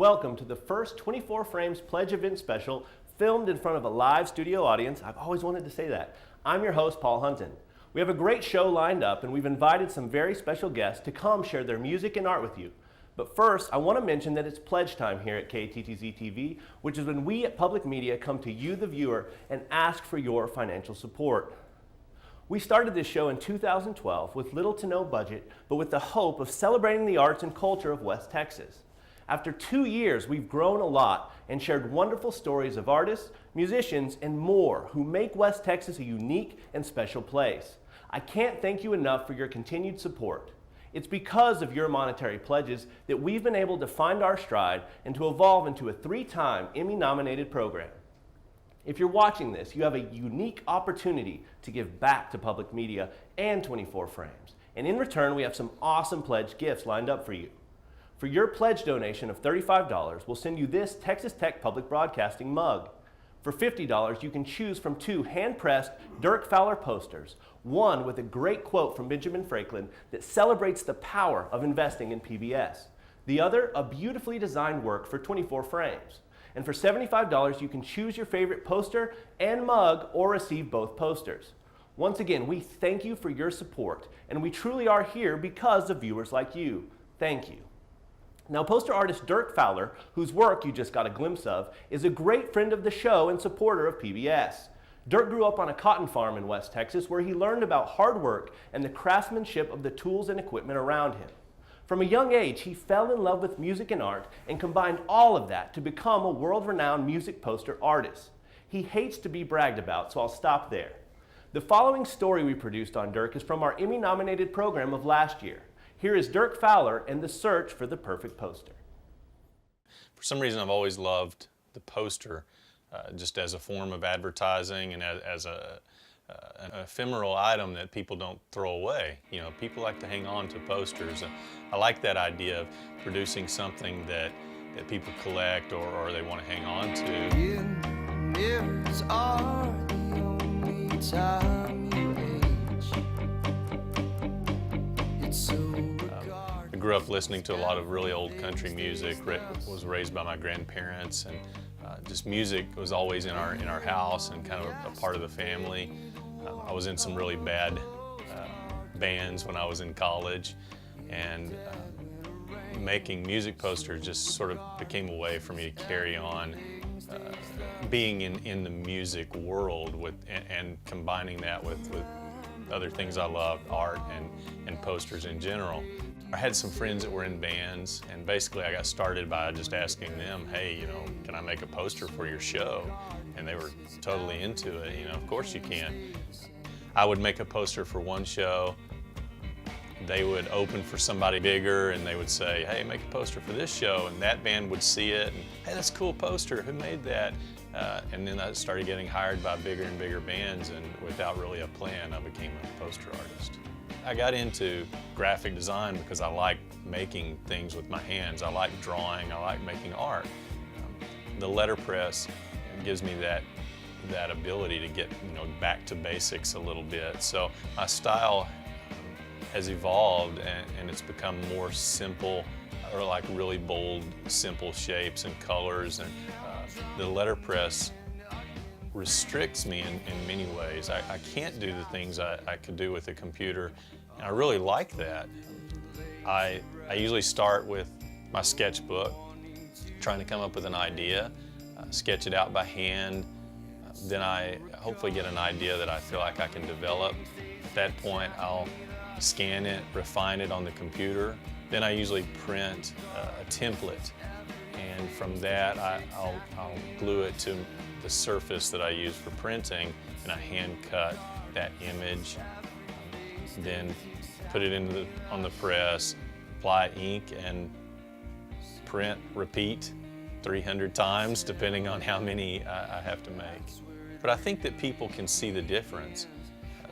welcome to the first 24 Frames Pledge Event Special filmed in front of a live studio audience. I've always wanted to say that. I'm your host, Paul Hunton. We have a great show lined up and we've invited some very special guests to come share their music and art with you. But first, I want to mention that it's pledge time here at KTTZ TV, which is when we at Public Media come to you, the viewer, and ask for your financial support. We started this show in 2012 with little to no budget, but with the hope of celebrating the arts and culture of West Texas. After 2 years, we've grown a lot and shared wonderful stories of artists, musicians, and more who make West Texas a unique and special place. I can't thank you enough for your continued support. It's because of your monetary pledges that we've been able to find our stride and to evolve into a 3-time Emmy-nominated program. If you're watching this, you have a unique opportunity to give back to Public Media and 24 Frames. And in return, we have some awesome pledge gifts lined up for you. For your pledge donation of $35, we'll send you this Texas Tech Public Broadcasting mug. For $50, you can choose from 2 hand-pressed Dirk Fowler posters, one with a great quote from Benjamin Franklin that celebrates the power of investing in PBS. The other, a beautifully designed work for 24 Frames. And for $75, you can choose your favorite poster and mug or receive both posters. Once again, we thank you for your support, and we truly are here because of viewers like you. Thank you. Now, poster artist Dirk Fowler, whose work you just got a glimpse of, is a great friend of the show and supporter of PBS. Dirk grew up on a cotton farm in West Texas where he learned about hard work and the craftsmanship of the tools and equipment around him. From a young age, he fell in love with music and art and combined all of that to become a world-renowned music poster artist. He hates to be bragged about, so I'll stop there. The following story we produced on Dirk is from our Emmy-nominated program of last year. Here is Dirk Fowler and the search for the perfect poster. For some reason, I've always loved the poster just as a form of advertising and as an ephemeral item that people don't throw away. You know, people like to hang on to posters. I like that idea of producing something that people collect or they want to hang on to. Mirrors are the only time you age. It's so I grew up listening to a lot of really old country music, was raised by my grandparents, and just music was always in our house and kind of a part of the family. I was in some really bad bands when I was in college, and making music posters just sort of became a way for me to carry on being in the music world and combining that with other things I loved, art and posters in general. I had some friends that were in bands, and basically I got started by just asking them, hey, you know, can I make a poster for your show? And they were totally into it. You know, of course you can. I would make a poster for one show. They would open for somebody bigger and they would say, hey, make a poster for this show. And that band would see it and, hey, that's a cool poster, who made that? And then I started getting hired by bigger and bigger bands, and without really a plan, I became a poster artist. I got into graphic design because I like making things with my hands. I like drawing, I like making art. The letterpress gives me that ability to get, you know, back to basics a little bit. So my style has evolved and it's become more simple, or like really bold, simple shapes and colors. And the letterpress restricts me in many ways. I can't do the things I could do with a computer, and I really like that. I usually start with my sketchbook, trying to come up with an idea, sketch it out by hand. Then I hopefully get an idea that I feel like I can develop. At that point, I'll scan it, refine it on the computer. Then I usually print a template, and from that I'll glue it to the surface that I use for printing, and I hand cut that image. Then put it on the press, apply ink, and print, repeat 300 times, depending on how many I have to make. But I think that people can see the difference.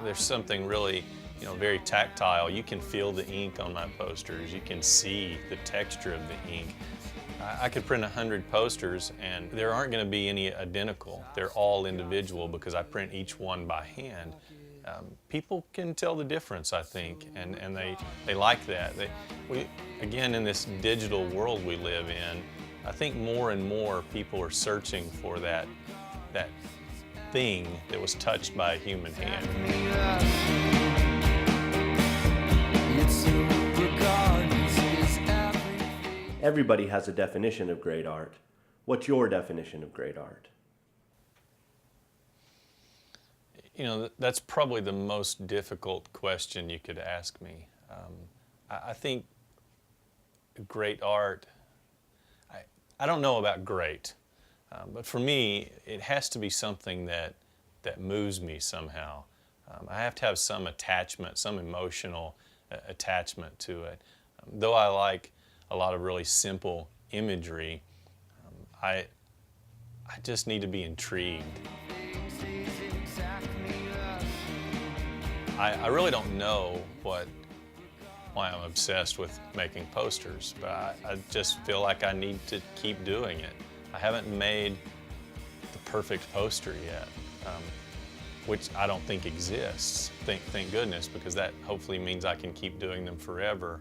There's something really, you know, very tactile. You can feel the ink on my posters. You can see the texture of the ink. I could print 100 posters and there aren't going to be any identical. They're all individual because I print each one by hand. People can tell the difference, I think, and they like that. Again, in this digital world we live in, I think more and more people are searching for that thing that was touched by a human hand. Everybody has a definition of great art. What's your definition of great art? You know, that's probably the most difficult question you could ask me. I think great art, I don't know about great, but for me, it has to be something that moves me somehow. I have to have some attachment, some emotional attachment to it. Though I like a lot of really simple imagery, I just need to be intrigued. I really don't know why I'm obsessed with making posters, but I just feel like I need to keep doing it. I haven't made the perfect poster yet, which I don't think exists, thank goodness, because that hopefully means I can keep doing them forever.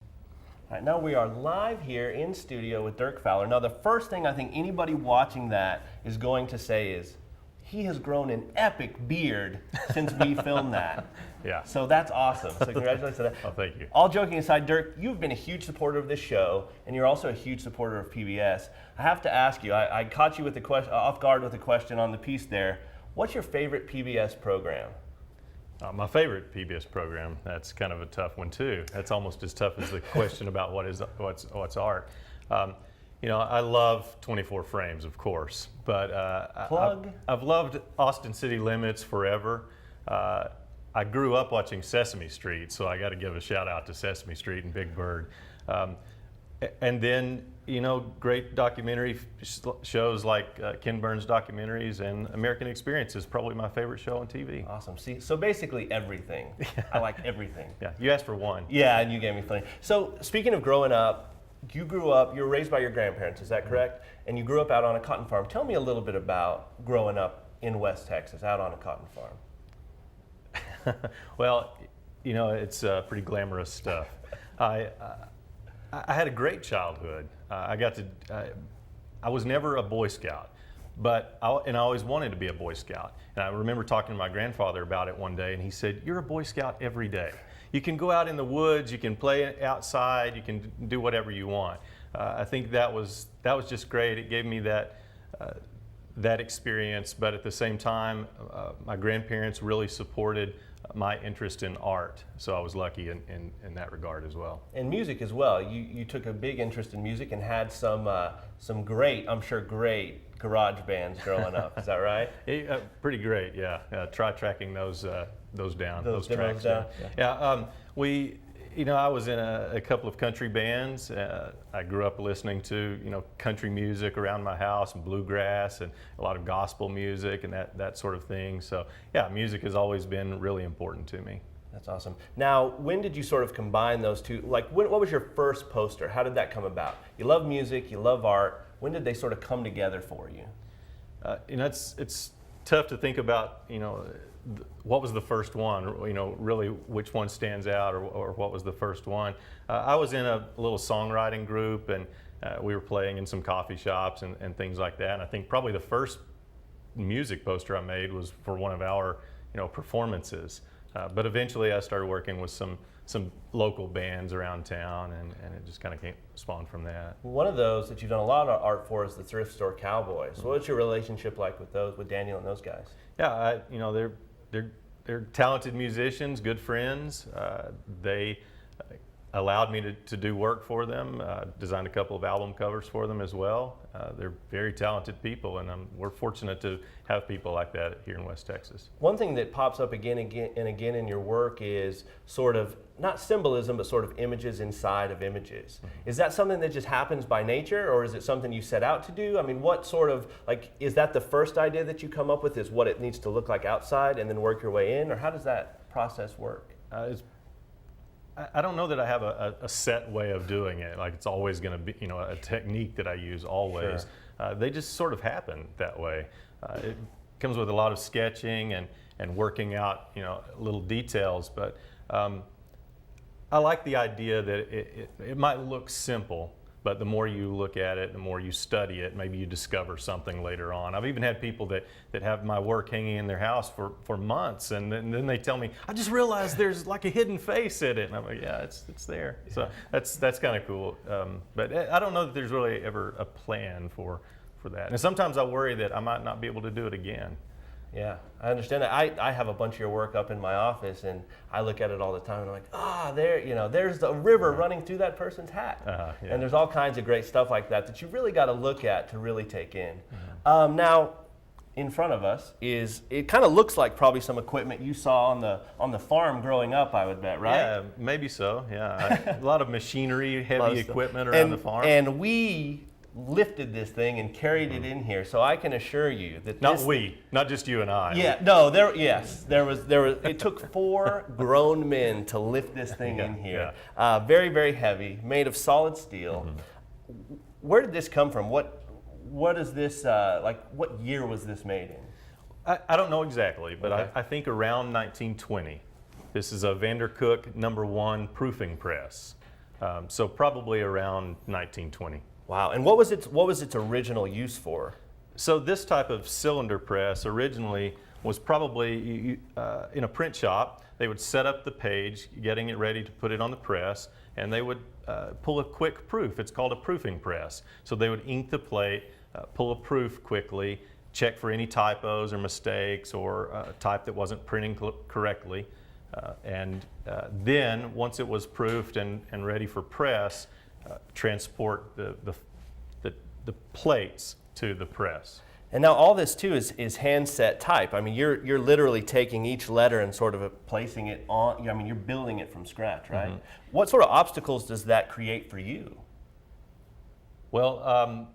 All right, now we are live here in studio with Dirk Fowler. Now the first thing I think anybody watching that is going to say is, he has grown an epic beard since we filmed that. Yeah. So that's awesome. So congratulations on that. Oh, thank you. All joking aside, Dirk, you've been a huge supporter of this show, and you're also a huge supporter of PBS. I have to ask you, I caught you with off guard with a question on the piece there. What's your favorite PBS program? My favorite PBS program, that's kind of a tough one too. That's almost as tough as the question about what's art. You know, I love 24 Frames, of course, but I've loved Austin City Limits forever. I grew up watching Sesame Street, so I got to give a shout out to Sesame Street and Big Bird. And then, you know, great documentary shows like Ken Burns documentaries, and American Experience is probably my favorite show on TV. Awesome. See, so basically everything. I like everything. Yeah, you asked for one. Yeah, and you gave me plenty. So speaking of growing up, you were raised by your grandparents, is that correct? And you grew up out on a cotton farm. Tell me a little bit about growing up in West Texas, out on a cotton farm. Well, you know, it's pretty glamorous stuff. I had a great childhood. I was never a Boy Scout, but I always wanted to be a Boy Scout. And I remember talking to my grandfather about it one day, and he said, "You're a Boy Scout every day. You can go out in the woods, you can play outside, you can do whatever you want." I think that was just great. It gave me that experience, but at the same time, my grandparents really supported my interest in art, so I was lucky in that regard as well. And music as well. You took a big interest in music and had some great, I'm sure great garage bands growing up. Is that right? Pretty great, yeah. Try tracking those down, those tracks. Down? Yeah. I was in a couple of country bands. I grew up listening to, you know, country music around my house and bluegrass and a lot of gospel music and that sort of thing. So yeah, music has always been really important to me. That's awesome. Now, when did you sort of combine those two? Like, what was your first poster? How did that come about? You love music, you love art. When did they sort of come together for you? You know, it's tough to think about, you know, what was the first one, you know, really which one stands out or what was the first one. I was in a little songwriting group, and we were playing in some coffee shops and things like that. And I think probably the first music poster I made was for one of our, you know, performances. But eventually I started working with some local bands around town, and it just kind of spawned from that. One of those that you've done a lot of art for is the Thrift Store Cowboys. Mm-hmm. What's your relationship like with Daniel and those guys? Yeah, you know, they're talented musicians, good friends. They allowed me to do work for them, designed a couple of album covers for them as well. They're very talented people, and we're fortunate to have people like that here in West Texas. One thing that pops up again and again in your work is sort of, not symbolism, but sort of images inside of images. Mm-hmm. Is that something that just happens by nature, or is it something you set out to do? I mean, what sort of, like, is that the first idea that you come up with, is what it needs to look like outside and then work your way in, or how does that process work? I don't know that I have a set way of doing it. Like, it's always going to be, you know, a technique that I use always. Sure. They just sort of happen that way. It comes with a lot of sketching and working out, you know, little details. But I like the idea that it might look simple, But the more you look at it, the more you study it, maybe you discover something later on. I've even had people that have my work hanging in their house for months, and then they tell me, I just realized there's like a hidden face in it. And I'm like, yeah, it's there. Yeah. So that's kind of cool. But I don't know that there's really ever a plan for that. And sometimes I worry that I might not be able to do it again. Yeah, I understand that. I have a bunch of your work up in my office, and I look at it all the time, and I'm like, there's the river running through that person's hat. Yeah. And there's all kinds of great stuff like that you really got to look at to really take in. Now, in front of us it kind of looks like probably some equipment you saw on the farm growing up, I would bet, right? Yeah, maybe so. Yeah, a lot of machinery, heavy equipment around the farm. And we lifted this thing and carried it in here, so I can assure you that not just you and I. Yeah, no, there was. It took 4 grown men to lift this thing in here. Yeah. Very, very heavy, made of solid steel. Where did this come from? What is this like? What year was this made in? I don't know exactly, but Okay. I think around 1920. This is a Vandercook #1 proofing press, so probably around 1920. Wow. And what was its original use for? So this type of cylinder press originally was probably in a print shop. They would set up the page, getting it ready to put it on the press, and they would pull a quick proof. It's called a proofing press. So they would ink the plate, pull a proof quickly, check for any typos or mistakes or type that wasn't printing correctly. And then once it was proofed and ready for press, transport the plates to the press. And now all this too is hand set type. I mean, you're literally taking each letter and sort of placing it on. I mean, you're building it from scratch, right? What sort of obstacles does that create for you? Well,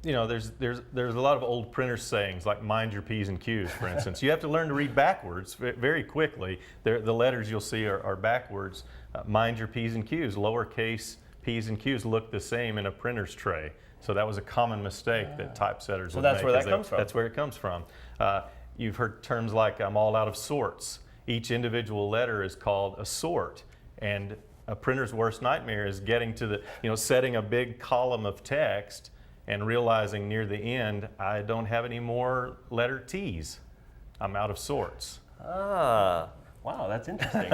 there's a lot of old printer sayings like "mind your P's and Q's," for instance. You have to learn to read backwards very quickly. The letters you'll see are backwards. Mind your P's and Q's. Lowercase P's and Q's look the same in a printer's tray. So that was a common mistake that typesetters would make. So that's where that comes from? That's where it comes from. You've heard terms like "I'm all out of sorts." Each individual letter is called a sort, and a printer's worst nightmare is getting to setting a big column of text and realizing near the end, I don't have any more letter T's. I'm out of sorts. Ah, wow, that's interesting.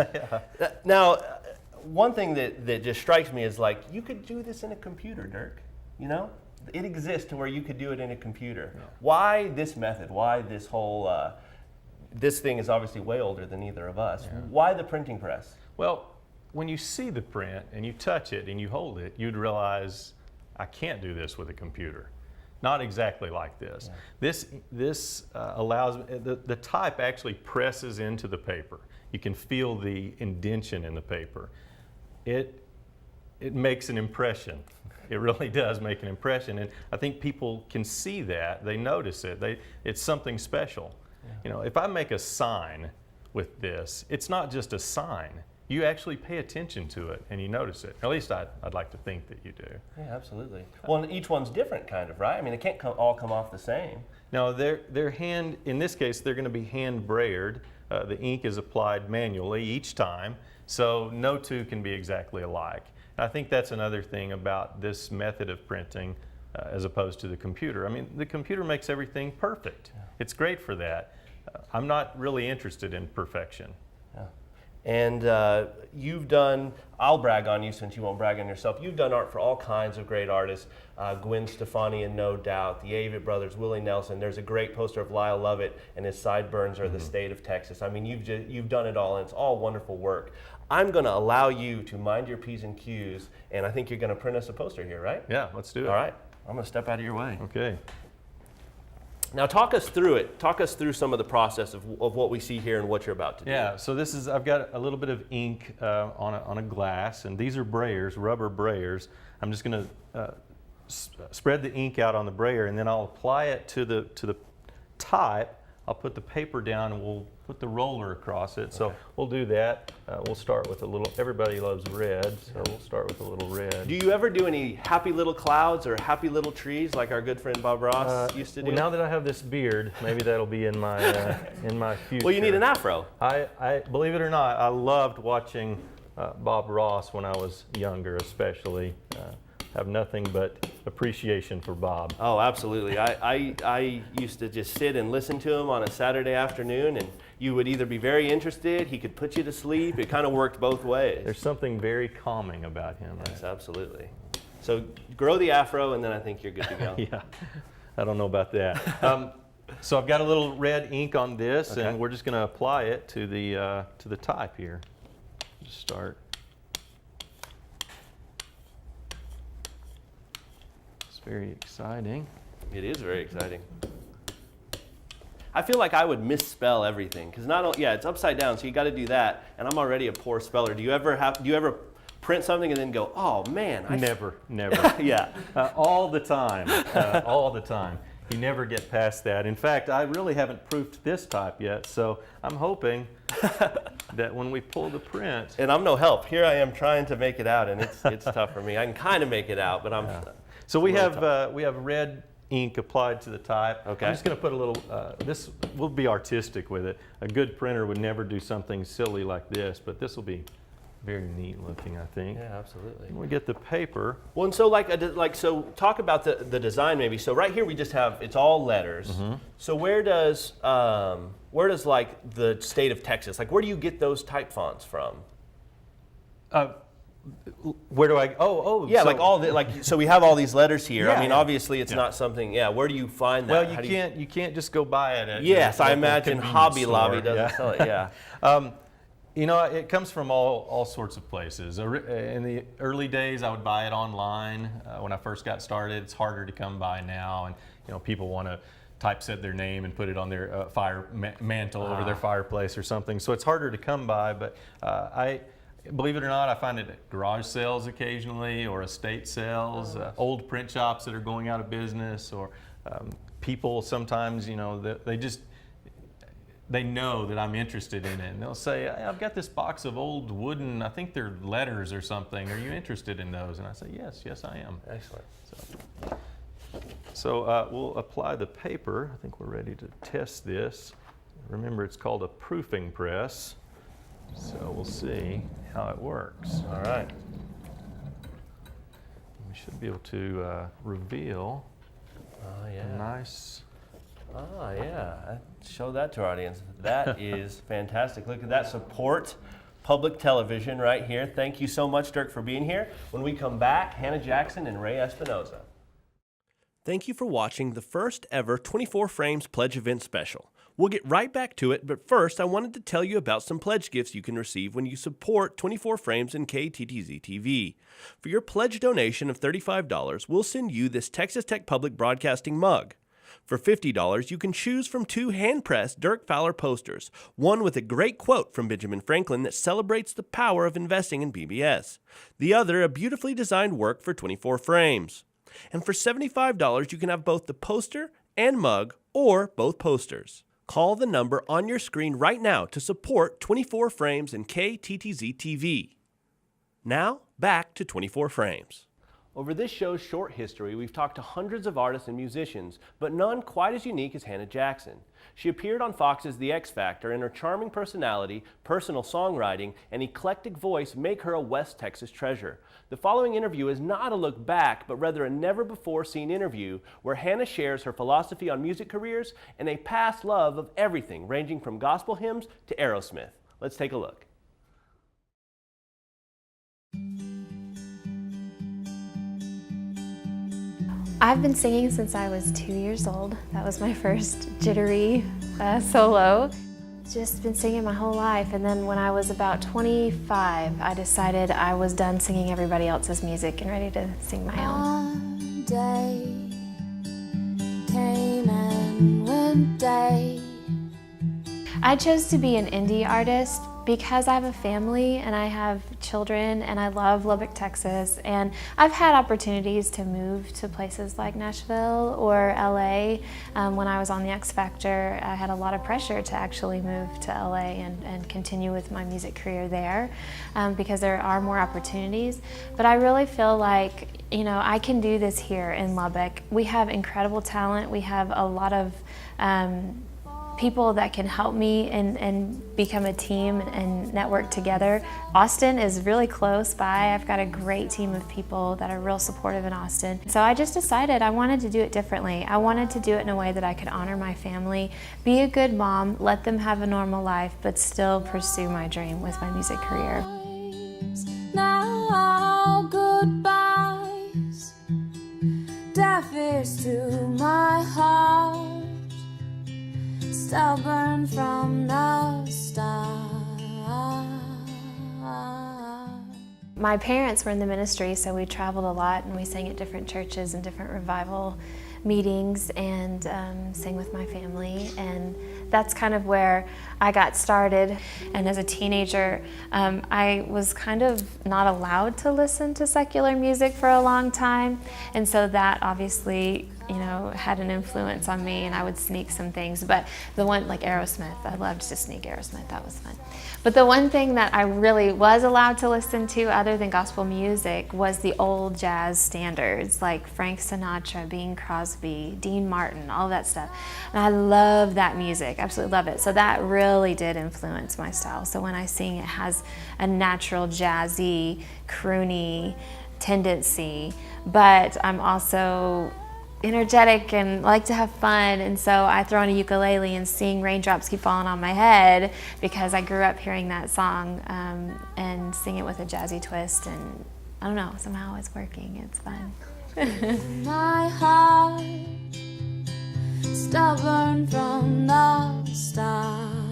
Now, one thing that just strikes me is like, you could do this in a computer, Dirk. It exists to where you could do it in a computer. Yeah. Why this method? Why this whole, this thing is obviously way older than either of us. Yeah. Why the printing press? Well, when you see the print and you touch it and you hold it, you'd realize, I can't do this with a computer. Not exactly like this. Yeah. This allows, the type actually presses into the paper. You can feel the indentation in the paper. It makes an impression. It really does make an impression, and I think people can see that. They notice it. It's something special. Yeah. If I make a sign with this, it's not just a sign. You actually pay attention to it and you notice it. At least I'd like to think that you do. Yeah, absolutely. Well, and each one's different, kind of, right? I mean, it can't all come off the same. No, they're hand. In this case, they're going to be hand brayered. The ink is applied manually each time, so no two can be exactly alike. I think that's another thing about this method of printing as opposed to the computer. I mean, the computer makes everything perfect. Yeah. It's great for that. I'm not really interested in perfection. Yeah. And you've done, I'll brag on you since you won't brag on yourself, you've done art for all kinds of great artists, Gwen Stefani and No Doubt, the Avett Brothers, Willie Nelson. There's a great poster of Lyle Lovett and his sideburns are the state of Texas. I mean, you've done it all, and it's all wonderful work. I'm going to allow you to mind your P's and Q's, and I think you're going to print us a poster here, right? Yeah, let's do it. All right. I'm going to step out of your way. Okay. Now talk us through it. Talk us through some of the process of what we see here and what you're about to do. Yeah, so I've got a little bit of ink on a glass, and these are brayers, rubber brayers. I'm just going to spread the ink out on the brayer, and then I'll apply it to the type. I'll put the paper down, and we'll put the roller across it. So we'll do that. We'll start with a little, everybody loves red, so we'll start with a little red. Do you ever do any happy little clouds or happy little trees like our good friend Bob Ross used to do? Well, now that I have this beard, maybe that'll be in my future. Well, you need an afro. I believe it or not, I loved watching Bob Ross when I was younger, especially. have nothing but appreciation for Bob. Oh, absolutely. I used to just sit and listen to him on a Saturday afternoon, and you would either be very interested, he could put you to sleep. It kind of worked both ways. There's something very calming about him. Yes, absolutely. So grow the afro, and then I think you're good to go. Yeah, I don't know about that. So I've got a little red ink on this, Okay. and we're just going to apply it to the type here. Just start. It's very exciting. It is very exciting. I feel like I would misspell everything because it's upside down, so you got to do that. And I'm already a poor speller. Do you ever print something and then go, oh man? Never. Yeah. All the time. All the time. You never get past that. In fact, I really haven't proofed this type yet, so I'm hoping that when we pull the print. And I'm no help. Here I am trying to make it out, and it's tough for me. I can kind of make it out, but I'm. Yeah. So we have red ink applied to the type. Okay. I'm just going to put a little. This will be artistic with it. A good printer would never do something silly like this, but this will be very neat looking, I think. Yeah, absolutely. And we get the paper. Well, and so so talk about the design maybe. So right here we just have, it's all letters. Mm-hmm. So where does like the state of Texas, like where do you get those type fonts from? Where do I? Oh. Yeah, so, so we have all these letters here. Yeah, I mean, yeah. obviously it's not something. Yeah, where do you find that? Well, How do you can't just go buy it at. Yes, your I local imagine convenience Hobby Lobby store. doesn't sell it. Yeah. You know, it comes from all sorts of places. In the early days, I would buy it online. When I first got started, it's harder to come by now, and people want to typeset their name and put it on their fire mantle over their fireplace or something. So it's harder to come by. But believe it or not, I find it at garage sales occasionally, or estate sales, old print shops that are going out of business, or people sometimes. They know that I'm interested in it, and they'll say, I've got this box of old wooden, I think they're letters or something. Are you interested in those? And I say, yes, I am. Excellent. So we'll apply the paper. I think we're ready to test this. Remember, it's called a proofing press. So we'll see how it works. All right. We should be able to reveal a nice. Oh, yeah. Show that to our audience. That is fantastic. Look at that. Support public television right here. Thank you so much, Dirk, for being here. When we come back, Hannah Jackson and Ray Espinoza. Thank you for watching the first ever 24 Frames Pledge Event Special. We'll get right back to it, but first I wanted to tell you about some pledge gifts you can receive when you support 24 Frames and KTTZ TV. For your pledge donation of $35, we'll send you this Texas Tech Public Broadcasting mug. For $50, you can choose from 2 hand-pressed Dirk Fowler posters, one with a great quote from Benjamin Franklin that celebrates the power of investing in PBS. The other, a beautifully designed work for 24 Frames. And for $75, you can have both the poster and mug, or both posters. Call the number on your screen right now to support 24 Frames and KTTZ TV. Now, back to 24 Frames. Over this show's short history, we've talked to hundreds of artists and musicians, but none quite as unique as Hannah Jackson. She appeared on Fox's The X Factor, and her charming personality, personal songwriting, and eclectic voice make her a West Texas treasure. The following interview is not a look back, but rather a never-before-seen interview where Hannah shares her philosophy on music careers and a past love of everything, ranging from gospel hymns to Aerosmith. Let's take a look. I've been singing since I was 2 years old. That was my first jittery solo. Just been singing my whole life, and then when I was about 25, I decided I was done singing everybody else's music and ready to sing my own. One day came and went day. I chose to be an indie artist because I have a family and I have children and I love Lubbock, Texas, and I've had opportunities to move to places like Nashville or LA. When I was on the X Factor, I had a lot of pressure to actually move to LA and continue with my music career there because there are more opportunities. But I really feel like, I can do this here in Lubbock. We have incredible talent. We have a lot of people that can help me and become a team and network together. Austin is really close by. I've got a great team of people that are real supportive in Austin. So I just decided I wanted to do it differently. I wanted to do it in a way that I could honor my family, be a good mom, let them have a normal life, but still pursue my dream with my music career. Now goodbyes, deaf ears to my heart, stubborn from the start. My parents were in the ministry, so we traveled a lot and we sang at different churches and different revival meetings and sang with my family, and that's kind of where I got started. And as a teenager, I was kind of not allowed to listen to secular music for a long time, and so that obviously, you know, had an influence on me, and I would sneak some things. But the one, like Aerosmith, I loved to sneak Aerosmith, that was fun. But the one thing that I really was allowed to listen to other than gospel music was the old jazz standards, like Frank Sinatra, Bing Crosby, Dean Martin, all of that stuff. And I love that music, absolutely love it. So that really did influence my style. So when I sing, it has a natural jazzy, croony tendency, but I'm also energetic and like to have fun, and so I throw on a ukulele and sing Raindrops Keep Falling on My Head because I grew up hearing that song and sing it with a jazzy twist, and I don't know, somehow it's working, it's fun. My heart, stubborn from the start.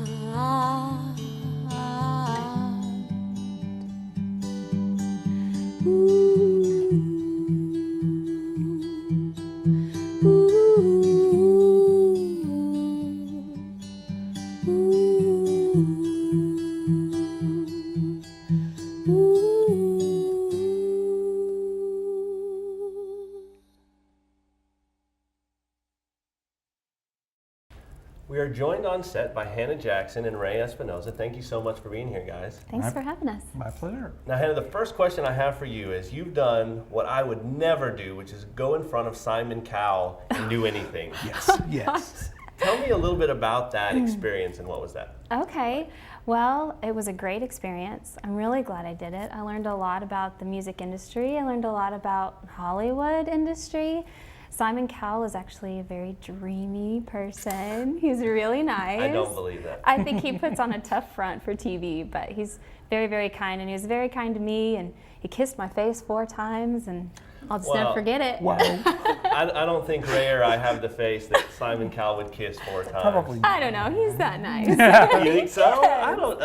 We are joined on set by Hannah Jackson and Ray Espinoza. Thank you so much for being here, guys. Thanks for having us. My pleasure. Now, Hannah, the first question I have for you is, you've done what I would never do, which is go in front of Simon Cowell and do anything. Yes, yes. Tell me a little bit about that experience, and what was that? Okay, well, it was a great experience. I'm really glad I did it. I learned a lot about the music industry. I learned a lot about Hollywood industry. Simon Cowell is actually a very dreamy person. He's really nice. I don't believe that. I think he puts on a tough front for TV, but he's very, very kind, and he was very kind to me, and he kissed my face 4 times, and I'll just never forget it. Wow. I don't think Ray or I have the face that Simon Cowell would kiss 4 times. Probably. I don't know, he's that nice. You think so? I don't.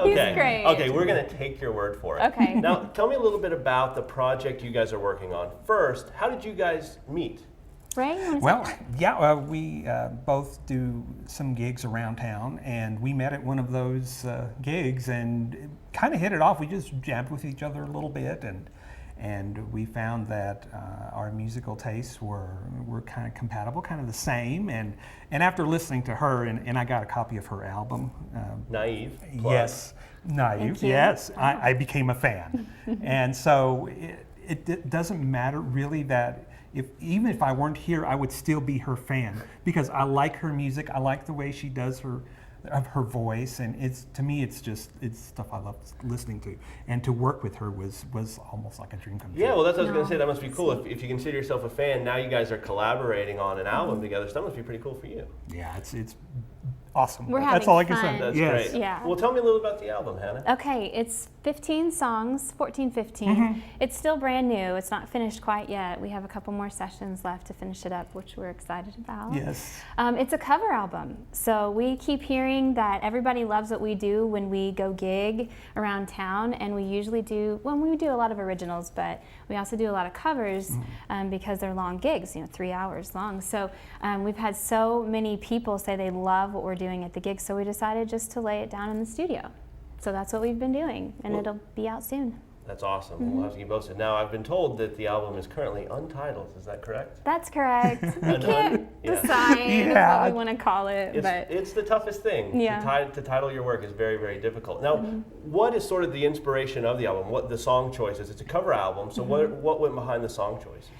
Okay. He's great. Okay, we're gonna take your word for it. Okay. Now, tell me a little bit about the project you guys are working on. First, how did you guys meet? Ray, you wanna say Well, that? yeah, we both do some gigs around town, and we met at one of those gigs and kind of hit it off. We just jabbed with each other a little bit, and we found that our musical tastes were kind of compatible, kind of the same. And after listening to her, and I got a copy of her album. Naive. Plug. Yes, Naive. Thank you. Yes, I became a fan, and so it doesn't matter really that. Even if I weren't here, I would still be her fan because I like her music. I like the way she does her voice, and to me it's stuff I love listening to. And to work with her was almost like a dream come true. Yeah, well, that's what I was going to say. That must be cool. If you consider yourself a fan, now you guys are collaborating on an album together. So that must be pretty cool for you. Yeah, it's awesome. We're That's having all I can fun. say. That's Yes. great. Yeah. Well, tell me a little about the album, Hannah. Okay, it's 15 songs, 14, 15. It's still brand new. It's not finished quite yet. We have a couple more sessions left to finish it up, which we're excited about. Yes. It's a cover album. So we keep hearing that everybody loves what we do when we go gig around town, and we usually do, well, we do a lot of originals, but we also do a lot of covers because they're long gigs, 3 hours long. So we've had so many people say they love what we're doing at the gigs, so we decided just to lay it down in the studio. So that's what we've been doing, and it'll be out soon. That's awesome. We'll have to keep posted. Now, I've been told that the album is currently untitled. Is that correct? That's correct. We And, can't yeah. decide Yeah. what we want to call it, but It's the toughest thing. Yeah. To title your work is very, very difficult. Now, what is sort of the inspiration of the album? What the song choices? It's a cover album, so what went behind the song choices?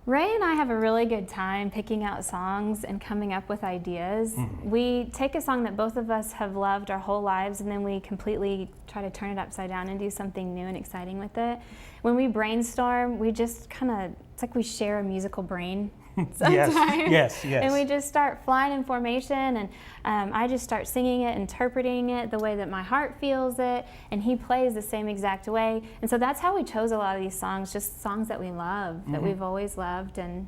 Ray and I have a really good time picking out songs and coming up with ideas. We take a song that both of us have loved our whole lives, and then we completely try to turn it upside down and do something new and exciting with it. When we brainstorm, we just it's like we share a musical brain sometimes. Yes. And we just start flying in formation, and I just start singing it, interpreting it the way that my heart feels it, and he plays the same exact way. And so that's how we chose a lot of these songs, just songs that we love, that we've always loved, and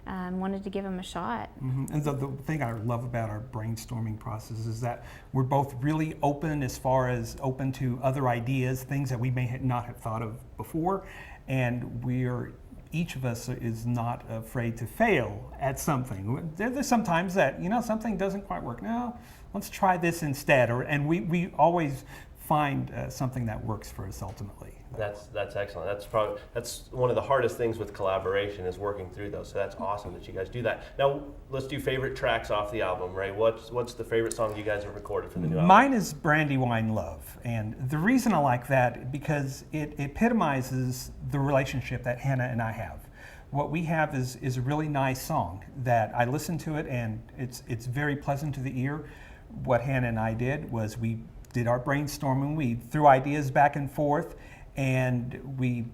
wanted to give them a shot. And the thing I love about our brainstorming process is that we're both really open, as far as open to other ideas, things that we may not have thought of before, and each of us is not afraid to fail at something. There's sometimes that, something doesn't quite work. No, let's try this instead. And we always find something that works for us ultimately. That's excellent. That's one of the hardest things with collaboration, is working through those. So that's awesome that you guys do that. Now let's do favorite tracks off the album, Ray. What's the favorite song you guys have recorded for the new album? Mine is Brandywine Love, and the reason I like that, because it epitomizes the relationship that Hannah and I have. What we have is a really nice song that I listen to it, and it's very pleasant to the ear. What Hannah and I did was we did our brainstorming. We threw ideas back and forth, and we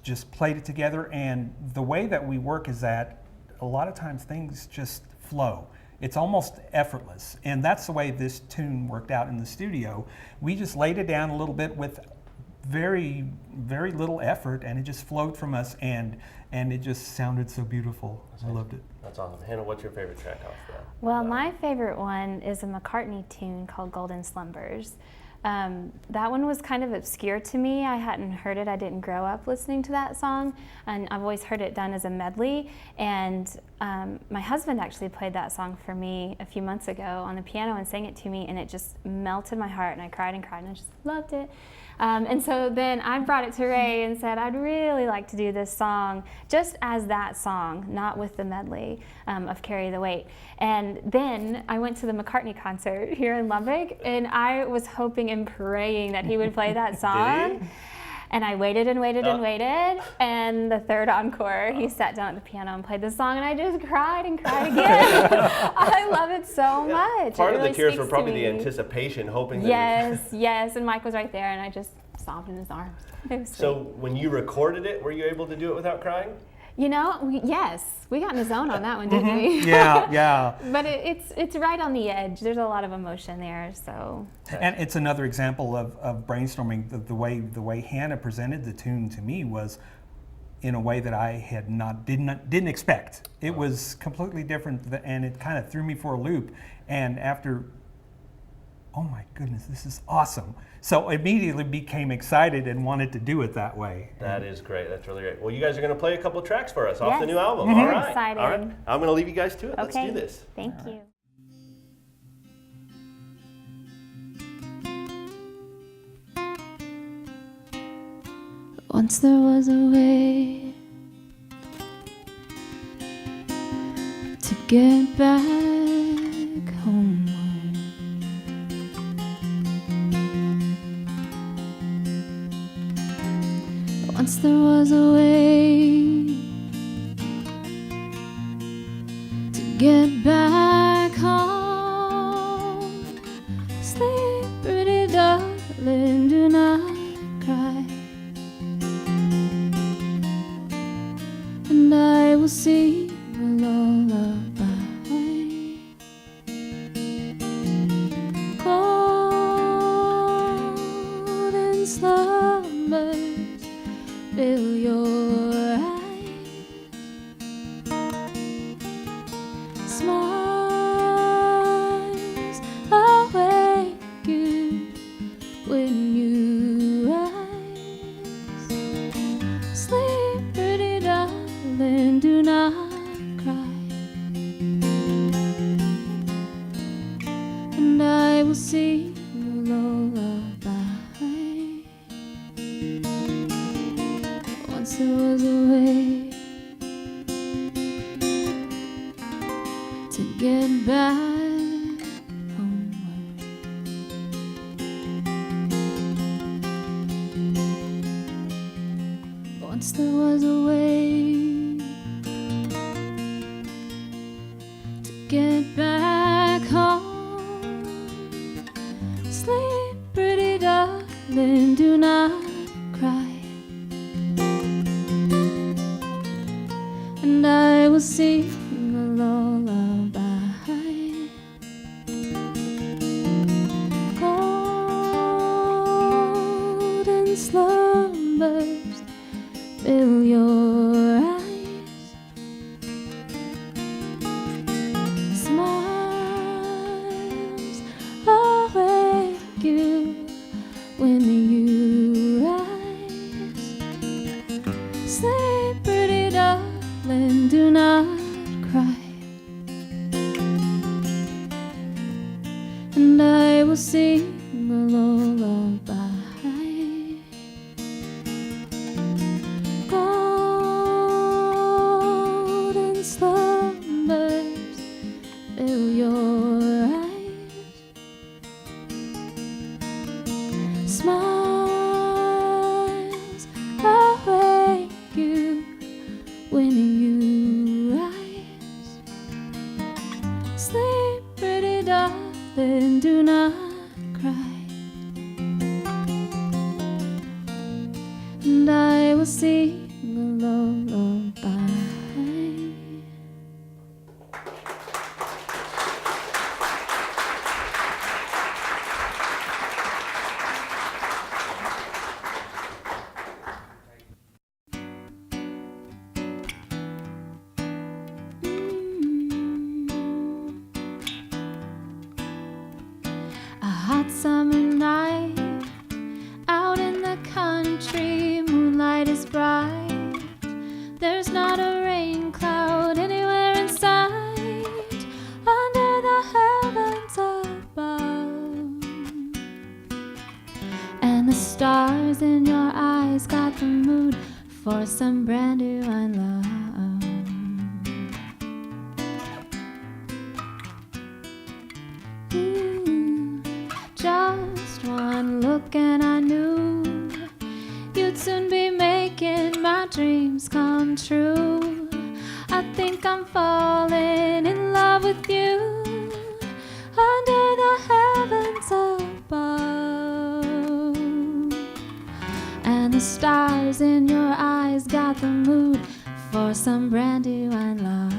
just played it together. And the way that we work is that a lot of times things just flow. It's almost effortless, and that's the way this tune worked out in the studio. We just laid it down a little bit with very, very little effort, and it just flowed from us, and it just sounded so beautiful. I loved it. That's awesome. Hannah, what's your favorite track off that? Well, my favorite one is a McCartney tune called Golden Slumbers. That one was kind of obscure to me. I hadn't heard it. I didn't grow up listening to that song, and I've always heard it done as a medley. And my husband actually played that song for me a few months ago on the piano and sang it to me, and it just melted my heart, and I cried and cried, and I just loved it. And so then I brought it to Ray and said, I'd really like to do this song just as that song, not with the medley of Carry the Weight. And then I went to the McCartney concert here in Lubbock, and I was hoping and praying that he would play that song. Did he? And I waited and waited and waited, and the third encore, he sat down at the piano and played the song, and I just cried and cried again. I love it so much. Part it of really the tears speaks were to probably the me. anticipation, hoping that Yes, and Mike was right there, and I just sobbed in his arms. It was So sweet. when you recorded it, were you able to do it without crying? Yes, we got in the zone on that one, didn't we? Yeah. But it's right on the edge. There's a lot of emotion there, so. And it's another example of brainstorming. The way Hannah presented the tune to me was in a way that I had didn't expect. It was completely different, and it kind of threw me for a loop. And after, oh my goodness, this is awesome! So immediately became excited and wanted to do it that way. That is great. That's really great. Well, you guys are going to play a couple of tracks for us off the Yes. new album. Mhm. All right. Excited. All right. I'm going to leave you guys to it. Let's Okay. do this. Thank you. Once there was a way to get back homeward. Once there was a way to get back home. Sleep, pretty darling, do not cry. And I will sing a lullaby. Golden slumbers fill your eyes. Smiles awake you when you rise. Sleep, pretty darling, do not cry. And I will sing a lullaby. Once there was a way to get back homeward. Once there was a way it back home. Sleep, pretty darling, do not cry. And I will sing a lullaby. Golden slumbers fill your eyes. Smiles awake you when you rise. Sleep, pretty darling, do not cry. And I will sing a lullaby. Golden slumbers fill your eyes. Smiles awake you when you rise. Sleep, pretty darling, do not cry. And I will sing a lullaby. A hot summer night out in the country, moonlight is bright. There's not a rain cloud anywhere in sight under the heavens above. And the stars in your eyes got the mood for some brand new love. Just one look and I knew you'd soon be making my dreams come true. I think I'm falling in love with you under the heavens above. And the stars in your eyes got the mood for some brand new love.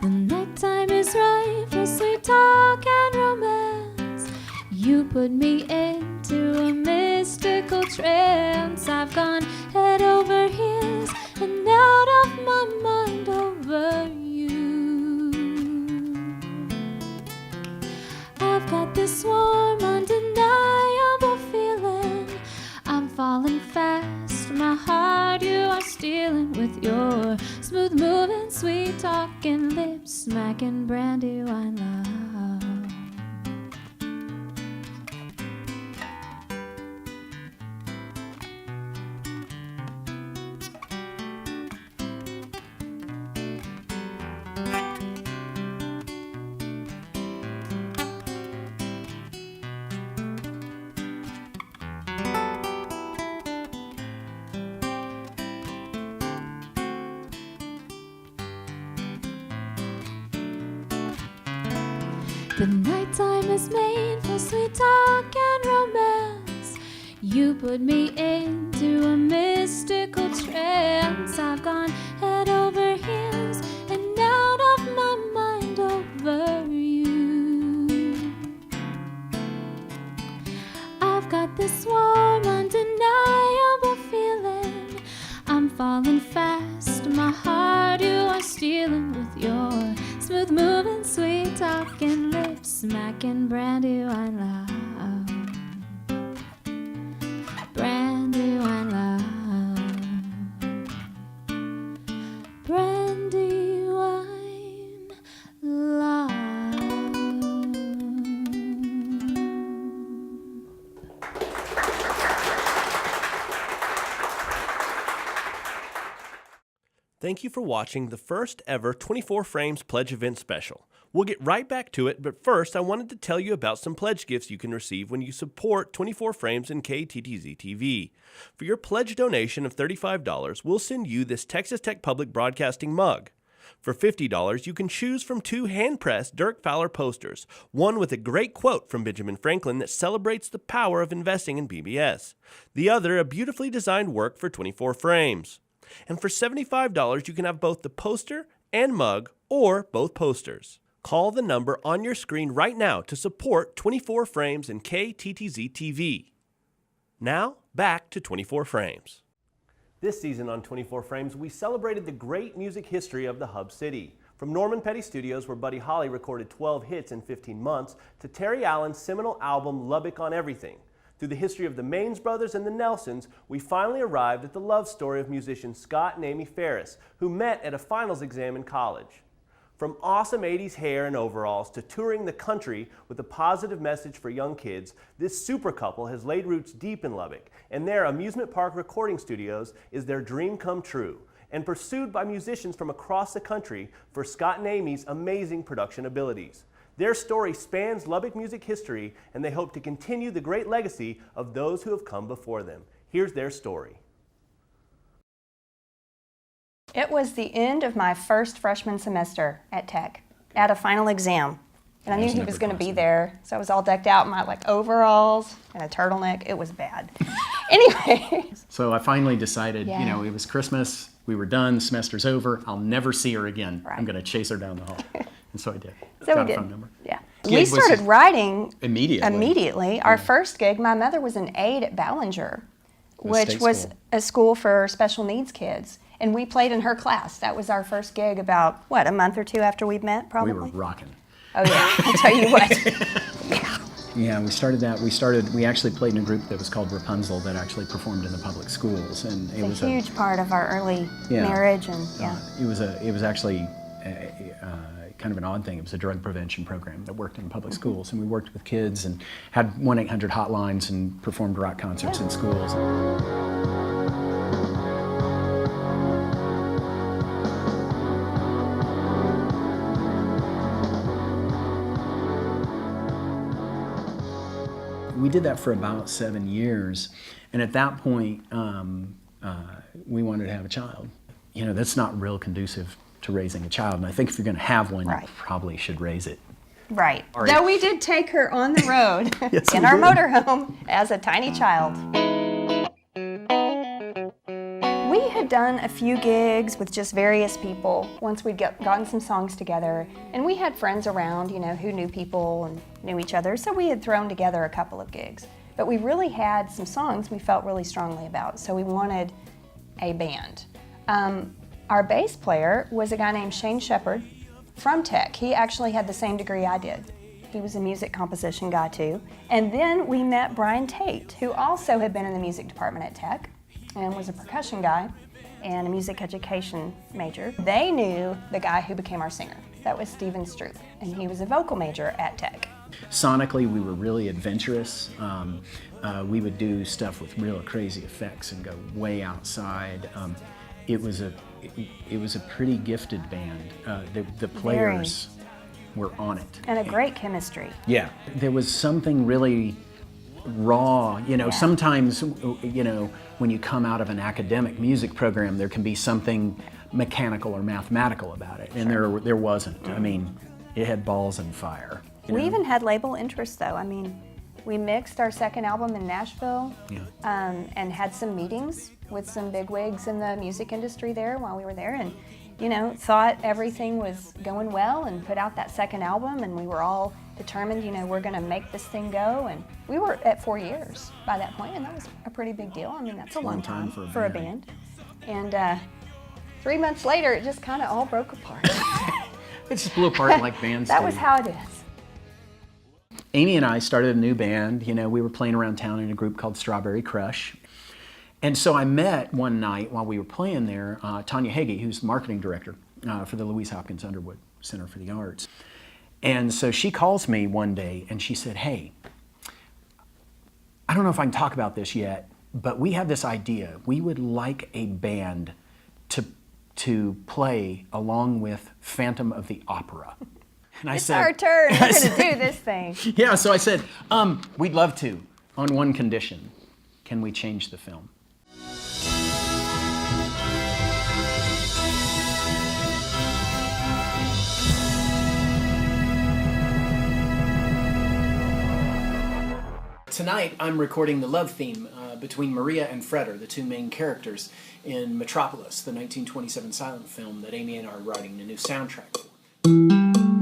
The nighttime is right for sweet talk and romance. You put me into a mystical trance. I've gone head over heels and out of my mind over you. I've got this warm, undeniable feeling. I'm falling fast, my heart you are stealing with your smooth moving, sweet talking lips, smacking brandy wine love. The nighttime is made for sweet talk and romance. You put me into a mystical trance. I've gone head over heels and out of my mind over you. I've got this warm, undeniable feeling. I'm falling fast, my heart you are stealing with your smooth moving, sweet talking lips, smacking brandy wine love. Brandy wine love. Brandy wine love. Thank you for watching the first ever 24 Frames Pledge Event Special. We'll get right back to it, but first I wanted to tell you about some pledge gifts you can receive when you support 24 Frames and KTTZ TV. For your pledge donation of $35, we'll send you this Texas Tech Public Broadcasting mug. For $50, you can choose from 2 hand-pressed Dirk Fowler posters, one with a great quote from Benjamin Franklin that celebrates the power of investing in PBS, the other a beautifully designed work for 24 Frames. And for $75, you can have both the poster and mug, or both posters. Call the number on your screen right now to support 24 Frames and KTTZ TV. Now, back to 24 Frames. This season on 24 Frames, we celebrated the great music history of the Hub City. From Norman Petty Studios, where Buddy Holly recorded 12 hits in 15 months, to Terry Allen's seminal album Lubbock on Everything. Through the history of the Maines brothers and the Nelsons, we finally arrived at the love story of musicians Scott and Amy Ferris, who met at a finals exam in college. From awesome 80s hair and overalls to touring the country with a positive message for young kids, this super couple has laid roots deep in Lubbock, and their amusement park recording studios is their dream come true, and pursued by musicians from across the country for Scott and Amy's amazing production abilities. Their story spans Lubbock music history, and they hope to continue the great legacy of those who have come before them. Here's their story. It was the end of my first freshman semester at Tech, at a final exam. And I knew he was going to be there, so I was all decked out in my overalls and a turtleneck. It was bad. Anyway. So I finally decided, Yeah. it was Christmas, we were done, the semester's over, I'll never see her again. Right. I'm going to chase her down the hall. And so I did. So Got we a did. phone number. Yeah. Gig We was started writing Immediately. Our first gig, my mother was an aide at Ballinger, The which state was school. a school for special needs kids. And we played in her class. That was our first gig about, a month or two after we met, probably? We were rocking. Oh, yeah. I'll tell you what. Yeah, we started that. We actually played in a group that was called Rapunzel that actually performed in the public schools. And it was It's a huge part of our early Yeah. marriage. And yeah. It was actually kind of an odd thing. It was a drug prevention program that worked in public schools, and we worked with kids and had 1-800 hotlines and performed rock concerts in schools. We did that for about 7 years, and at that point, we wanted to have a child. That's not real conducive to raising a child, and I think if you're going to have one, Right. you probably should raise it. Right. right. Though we did take her on the road Yes, in we our did. motorhome as a tiny child. We had done a few gigs with just various people once we'd gotten some songs together, and we had friends around, who knew people and knew each other, so we had thrown together a couple of gigs. But we really had some songs we felt really strongly about, so we wanted a band. Our bass player was a guy named Shane Shepard from Tech. He actually had the same degree I did. He was a music composition guy too. And then we met Brian Tate, who also had been in the music department at Tech and was a percussion guy and a music education major. They knew the guy who became our singer. That was Steven Stroop, and he was a vocal major at Tech. Sonically, we were really adventurous. We would do stuff with real crazy effects and go way outside. It was a pretty gifted band. The players were on it. And a great chemistry. Yeah, there was something really raw. Sometimes, when you come out of an academic music program, there can be something mechanical or mathematical about it, and there wasn't. I mean, it had balls and fire. We even had label interest though. I mean, we mixed our second album in Nashville and had some meetings with some bigwigs in the music industry there while we were there, and thought everything was going well and put out that second album, and we were all determined, we're going to make this thing go, and we were at 4 years by that point, and that was a pretty big deal. I mean, that's a long time for a band. And 3 months later, it just kind of all broke apart. It just blew apart like bands That do. was how it is. Amy and I started a new band. We were playing around town in a group called Strawberry Crush. And so I met one night while we were playing there, Tanya Hagee, who's the marketing director for the Louise Hopkins Underwood Center for the Arts. And so she calls me one day and she said, "Hey, I don't know if I can talk about this yet, but we have this idea. We would like a band to play along with Phantom of the Opera." And I It's said, our turn. We're going to do this thing. yeah, so I said, we'd love to, on one condition. Can we change the film? Tonight, I'm recording the love theme between Maria and Fred, the two main characters, in Metropolis, the 1927 silent film that Amy and I are writing a new soundtrack for.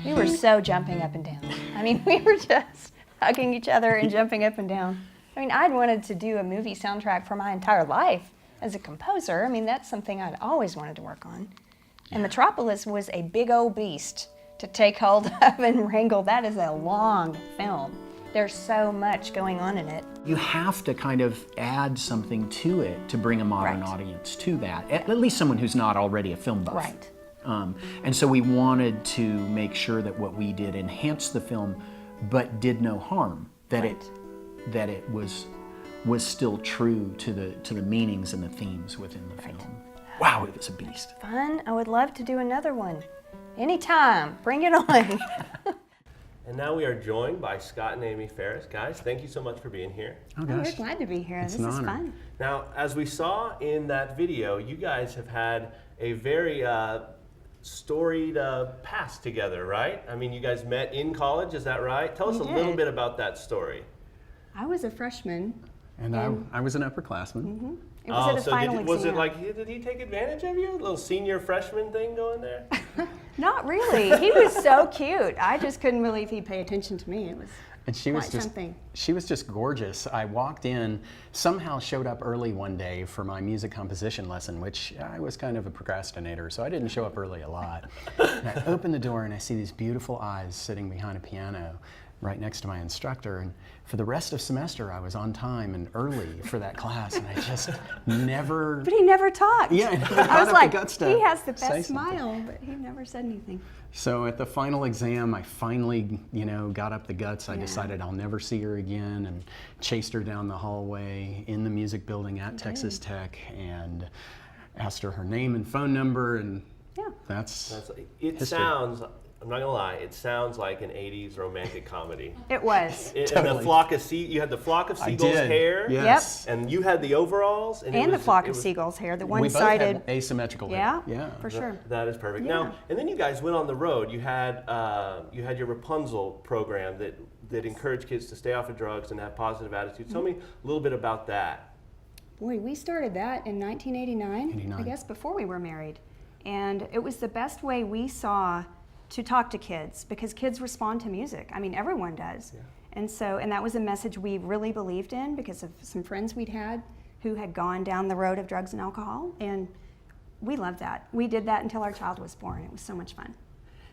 We were so jumping up and down. I mean, we were just hugging each other and jumping up and down. I mean, I'd wanted to do a movie soundtrack for my entire life as a composer. I mean, that's something I'd always wanted to work on. And Metropolis was a big old beast to take hold of and wrangle. That is a long film. There's so much going on in it. You have to kind of add something to it to bring a modern Right. audience to that. At least someone who's not already a film buff. Right. And so we wanted to make sure that what we did enhanced the film, but did no harm. That it was still true to the meanings and the themes within the film. Wow, it was a beast. Fun. I would love to do another one. Anytime. Bring it on. And now we are joined by Scott and Amy Ferris. Guys, thank you so much for being here. Oh We're gosh. glad to be here. It's This an is honor. fun. Now, as we saw in that video, you guys have had a very storied past together, right? I mean, you guys met in college, is that right? Tell us We a little did. bit about that story. I was a freshman. And I was an upperclassman. It was at a so final was it exam. like, did he take advantage of you? A little senior freshman thing going there? Not really. He was so cute. I just couldn't believe he'd pay attention to me. It was And she was quite just something. she was just gorgeous. I walked in, somehow showed up early one day for my music composition lesson, which I was kind of a procrastinator, so I didn't show up early a lot. And I open the door and I see these beautiful eyes sitting behind a piano right next to my instructor, and for the rest of semester I was on time and early for that class, and I just never. But he never talked. Yeah, I never I got was up like, the guts to he has the say best something. smile, but he never said anything. So at the final exam, I finally, got up the guts. I decided I'll never see her again, and chased her down the hallway in the music building at Texas Tech, and asked her name and phone number, and Yeah. that's It history. sounds, I'm not gonna lie, it sounds like an 80s romantic comedy. It was. And the Totally. flock of you had the flock of I seagulls did. hair, Yes. and you had the overalls, and, it And the was- flock it of was- seagulls hair, the We both one-sided. had asymmetrical Yeah, hair. Yeah. for sure. That is perfect. Yeah. Now, and then you guys went on the road. You had your Rapunzel program that encouraged kids to stay off of drugs and have positive attitudes. Tell me a little bit about that. Boy, we started that in 1989, 89. I guess before we were married. And it was the best way we saw to talk to kids, because kids respond to music. I mean, everyone does. And that was a message we really believed in because of some friends we'd had who had gone down the road of drugs and alcohol. And we loved that. We did that until our child was born. It was so much fun.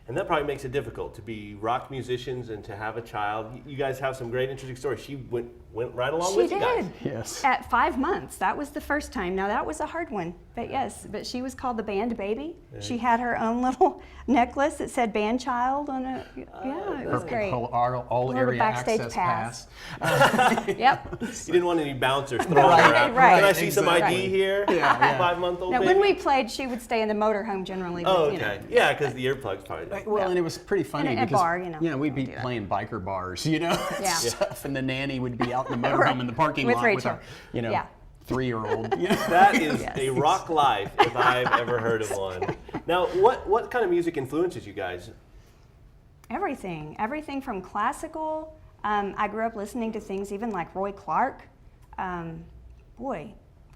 And that probably makes it difficult to be rock musicians and to have a child. You guys have some great, interesting stories. She went right along She with you guys. did. Yes. At 5 months. That was the first time. Now that was a hard one, but yes. But she was called the Band Baby. She had her own little necklace that said Band Child on it. Yeah, it was great. All Little area backstage access pass. pass. Yep. You didn't want any bouncers throwing Right, around. right, Can I see some ID exactly. here? Yeah. 5-month-old Now, baby? when we played, she would stay in the motorhome generally. But, Oh, you know. okay. Yeah, because the earplugs probably. Well, and it was pretty funny And at a because bar, we'd be do that. playing biker bars, Yeah. stuff, and the nanny would be out in the motorhome Right. in the parking With lot Rachel. with our, Yeah. 3-year-old. That is Yes. a rock life if I've ever heard of one. Now, what kind of music influences you guys? Everything from classical. I grew up listening to things even like Roy Clark.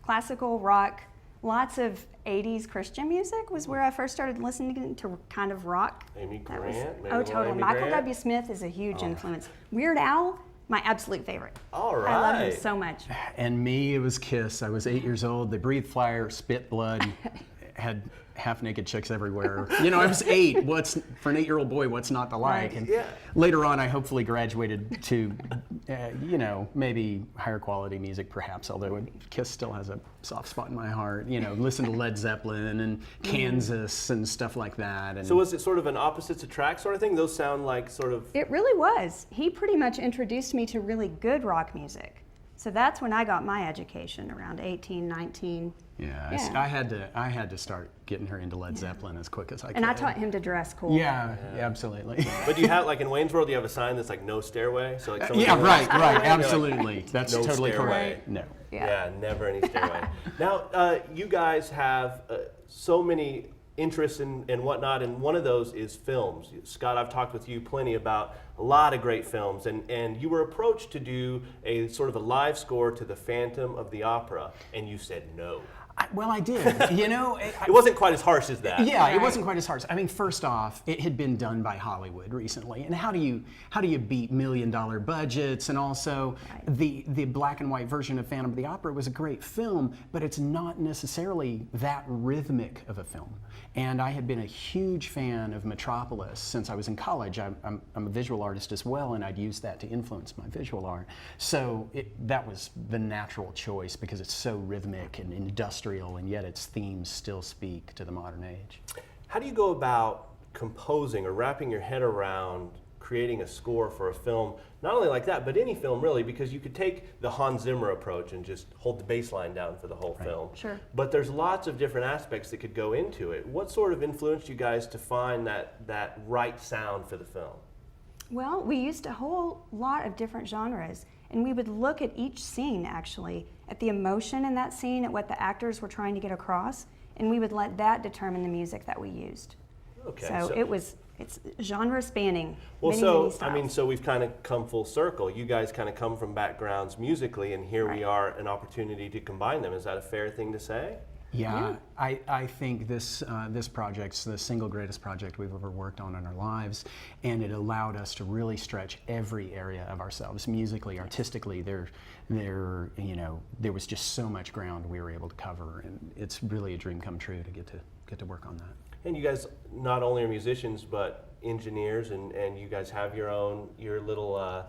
Classical rock. Lots of 80s Christian music was where I first started listening to kind of rock. Amy That was- Grant? Maybe oh, a little totally. Amy Michael Grant? W. Smith is a huge influence. Weird Al, my absolute favorite. All I love him right. so much. And me, it was Kiss. I was 8 years old. They breathed fire, spit blood, had half-naked chicks everywhere. You know, I was 8. For an 8-year-old boy, what's not to like? And later on, I hopefully graduated to, you know, maybe higher quality music, perhaps. Although Kiss still has a soft spot in my heart. You know, listen to Led Zeppelin and Kansas and stuff like that. And so was it sort of an opposites attract sort of thing? Those sound like sort of. It really was. He pretty much introduced me to really good rock music. So that's when I got my education, around 18, 19. Yeah. I had to start getting her into Led Zeppelin as quick as I could. And I taught him to dress cool. Yeah, absolutely. But do you have, like in Wayne's World, do you have a sign that's like no stairway? So like yeah, right, like, absolutely. That's no totally stairway. correct. No. Yeah, never any stairway. Now, you guys have so many interests and whatnot, and one of those is films. Scott, I've talked with you plenty about a lot of great films, and you were approached to do a sort of a live score to The Phantom of the Opera, and you said no. Well, I did. You know, it wasn't quite as harsh as that. Yeah, it wasn't quite as harsh. I mean, first off, it had been done by Hollywood recently, and how do you beat $1 million budgets? And also, the black and white version of Phantom of the Opera was a great film, but it's not necessarily that rhythmic of a film. And I had been a huge fan of Metropolis since I was in college. I'm a visual artist as well, and I'd used that to influence my visual art. So that was the natural choice because it's so rhythmic and industrial, and yet its themes still speak to the modern age. How do you go about composing or wrapping your head around creating a score for a film, not only like that, but any film really, because you could take the Hans Zimmer approach and just hold the bass line down for the whole film. Sure. But there's lots of different aspects that could go into it. What sort of influenced you guys to find that right sound for the film? Well, we used a whole lot of different genres, and we would look at each scene actually, at the emotion in that scene, at what the actors were trying to get across, and we would let that determine the music that we used. Okay. So it's genre spanning. Well, many so styles. I mean, so we've kind of come full circle. You guys kind of come from backgrounds musically, and here we are, an opportunity to combine them. Is that a fair thing to say? Yeah, I think this project's the single greatest project we've ever worked on in our lives, and it allowed us to really stretch every area of ourselves, musically, artistically. There was just so much ground we were able to cover, and it's really a dream come true to get to work on that. And you guys not only are musicians, but engineers, and you guys have your little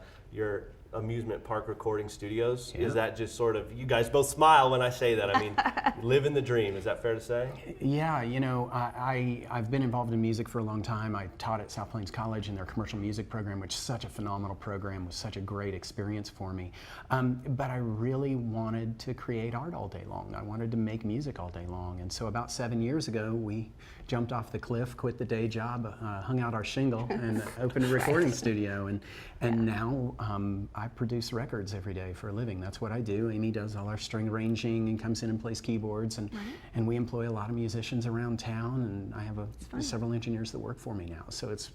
amusement park recording studios. Yeah. Is that just sort of, you guys both smile when I say that, I mean, living the dream, is that fair to say? Yeah, you know, I've been involved in music for a long time. I taught at South Plains College in their commercial music program, which is such a phenomenal program, was such a great experience for me. But I really wanted to create art all day long. I wanted to make music all day long. And so about 7 years ago, we jumped off the cliff, quit the day job, hung out our shingle, and opened a recording studio. And now I produce records every day for a living. That's what I do. Amy does all our string arranging and comes in and plays keyboards. And we employ a lot of musicians around town, and I have several engineers that work for me now. So it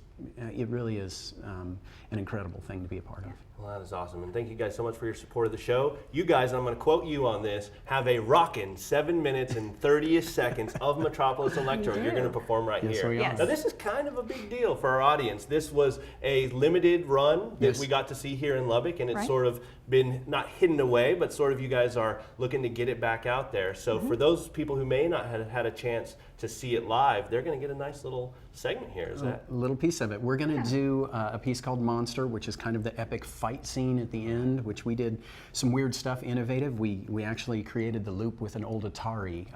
really is an incredible thing to be a part of. Well, that is awesome, and thank you guys so much for your support of the show. You guys, and I'm going to quote you on this, have a rockin' 7 minutes and 30 seconds of Metropolis Electro. You're going to perform right here. We are. Now, this is kind of a big deal for our audience. This was a limited run that we got to see here in Lubbock, and it's sort of been not hidden away, but sort of you guys are looking to get it back out there. So for those people who may not have had a chance to see it live, they're going to get a nice little segment here. Is that? A little piece of it. We're going to do a piece called Monster, which is kind of the epic fight scene at the end, which we did some weird stuff, innovative. We actually created the loop with an old Atari.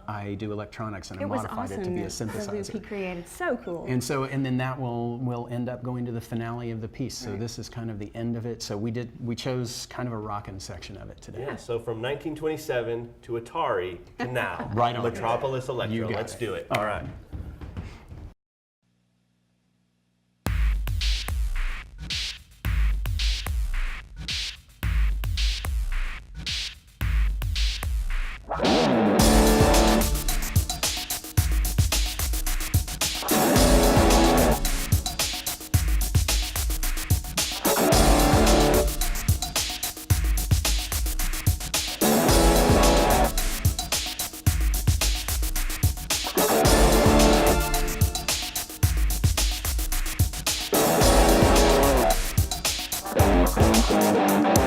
I do electronics, and I modified it to be a synthesizer. The loop he created, so cool. And then that will end up going to the finale of the piece. So this is kind of the end of it. So we chose kind of a rockin' section of it today. Yeah, so from 1927 to Atari to now. Right on. Metropolis Electro. Let's do it. All right. Thank you.